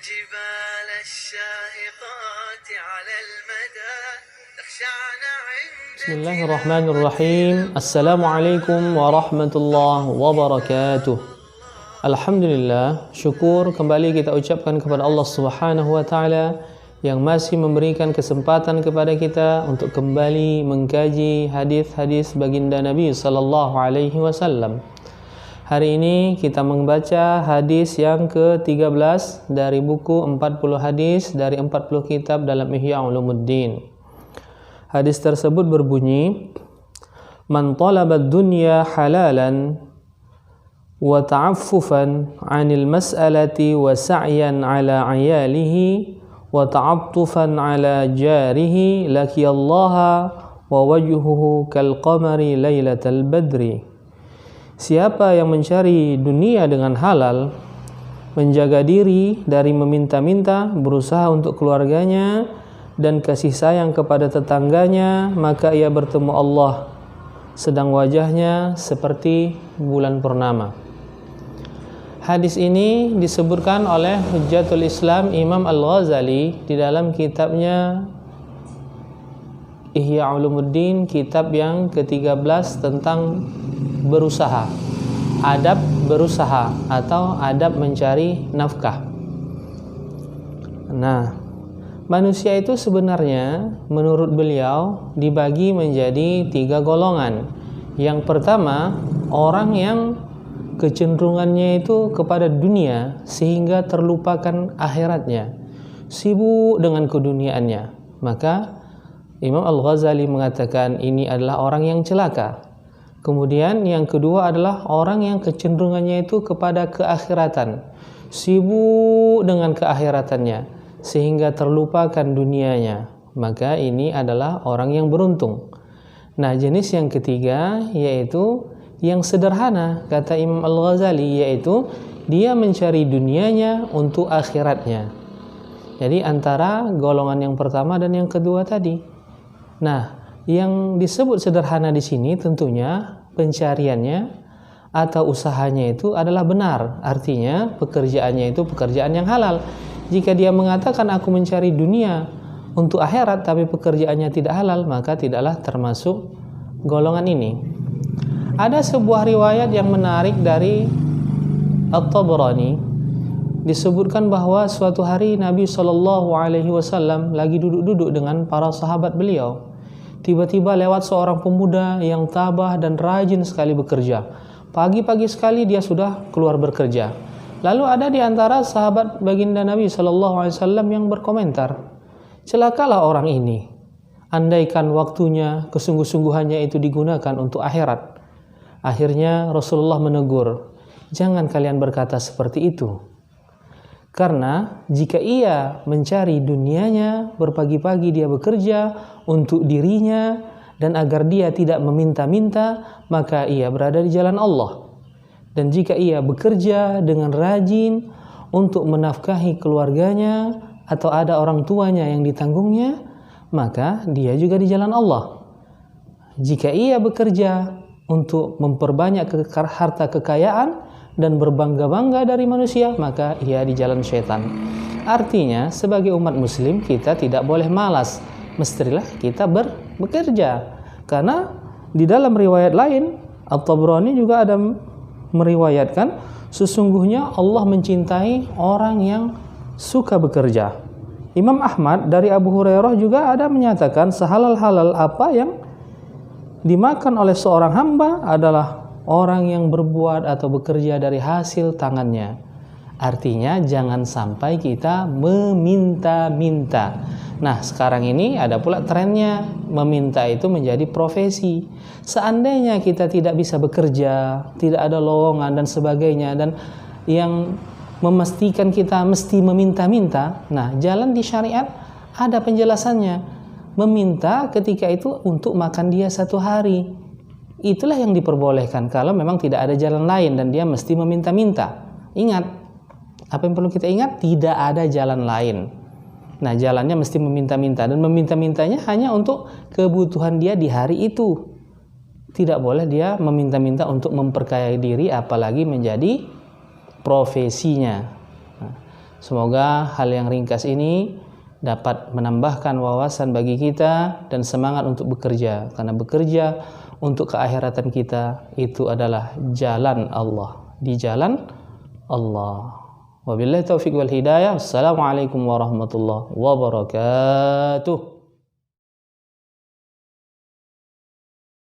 الجبال الشاهقات على المدى تخشعن عند Bismillahirrahmanirrahim. Assalamualaikum warahmatullahi wabarakatuh. Alhamdulillah, syukur kembali kita ucapkan kepada Allah Subhanahu wa taala yang masih memberikan kesempatan kepada kita untuk kembali mengkaji hadis-hadis baginda Nabi sallallahu alaihi wasallam. Hari ini kita membaca hadis yang ke-13 dari buku 40 hadis dari 40 kitab dalam Ihya Ulumuddin. Hadis tersebut berbunyi, "Man talaba ad-dunya halalan wa ta'affufan 'anil mas'alati wa sa'yan 'ala 'ayalihi wa ta'attufan 'ala jarihi laqiyallaha wa wajhuhu kal qamari lailatal badri." Siapa yang mencari dunia dengan halal, menjaga diri dari meminta-minta, berusaha untuk keluarganya dan kasih sayang kepada tetangganya, maka ia bertemu Allah sedang wajahnya seperti bulan purnama. Hadis ini disebutkan oleh Hujjatul Islam Imam Al-Ghazali di dalam kitabnya Ihya Ulumuddin, kitab yang ke-13 tentang berusaha, adab berusaha atau adab mencari nafkah. Nah, manusia itu sebenarnya menurut beliau dibagi menjadi 3 golongan. Yang pertama, orang yang kecenderungannya itu kepada dunia sehingga terlupakan akhiratnya, sibuk dengan keduniaannya. Maka Imam Al-Ghazali mengatakan ini adalah orang yang celaka. Kemudian yang kedua adalah orang yang kecenderungannya itu kepada keakhiratan, sibuk dengan keakhiratannya sehingga terlupakan dunianya. Maka ini adalah orang yang beruntung. Nah, jenis yang ketiga yaitu yang sederhana, kata Imam Al-Ghazali, yaitu dia mencari dunianya untuk akhiratnya. Jadi antara golongan yang pertama dan yang kedua tadi. Nah, yang disebut sederhana di sini tentunya pencariannya atau usahanya itu adalah benar. Artinya pekerjaannya itu pekerjaan yang halal. Jika dia mengatakan aku mencari dunia untuk akhirat tapi pekerjaannya tidak halal, maka tidaklah termasuk golongan ini. Ada sebuah riwayat yang menarik dari At-Tabrani. Disebutkan bahwa suatu hari Nabi SAW lagi duduk-duduk dengan para sahabat beliau. Tiba-tiba lewat seorang pemuda yang tabah dan rajin sekali bekerja. Pagi-pagi sekali dia sudah keluar bekerja. Lalu ada di antara sahabat baginda Nabi SAW yang berkomentar, celakalah orang ini. Andaikan waktunya, kesungguh-sungguhannya itu digunakan untuk akhirat. Akhirnya Rasulullah menegur, jangan kalian berkata seperti itu. Karena jika ia mencari dunianya, berpagi-pagi dia bekerja untuk dirinya dan agar dia tidak meminta-minta, maka ia berada di jalan Allah. Dan jika ia bekerja dengan rajin untuk menafkahi keluarganya atau ada orang tuanya yang ditanggungnya, maka dia juga di jalan Allah. Jika ia bekerja untuk memperbanyak harta kekayaan dan berbangga-bangga dari manusia, maka ia di jalan syaitan. Artinya sebagai umat muslim kita tidak boleh malas, mestilah kita bekerja. Karena di dalam riwayat lain At-Tabrani juga ada meriwayatkan sesungguhnya Allah mencintai orang yang suka bekerja. Imam Ahmad dari Abu Hurairah juga ada menyatakan sehalal-halal apa yang dimakan oleh seorang hamba adalah orang yang berbuat atau bekerja dari hasil tangannya. Artinya jangan sampai kita meminta-minta. Nah, sekarang ini ada pula trennya meminta itu menjadi profesi. Seandainya kita tidak bisa bekerja, tidak ada lowongan dan sebagainya, dan yang memastikan kita mesti meminta-minta, nah jalan di syariat ada penjelasannya. Meminta ketika itu untuk makan dia satu hari, itulah yang diperbolehkan kalau memang tidak ada jalan lain dan dia mesti meminta-minta. Ingat, apa yang perlu kita ingat? Tidak ada jalan lain. Nah, jalannya mesti meminta-minta, dan meminta-mintanya hanya untuk kebutuhan dia di hari itu. Tidak boleh dia meminta-minta untuk memperkaya diri, apalagi menjadi profesinya. Nah, Semoga hal yang ringkas ini dapat menambahkan wawasan bagi kita dan semangat untuk bekerja, karena bekerja untuk keakhiratan kita itu adalah jalan Allah, di jalan Allah. Wabillahi taufiq wal hidayah. Assalamualaikum warahmatullahi wabarakatuh.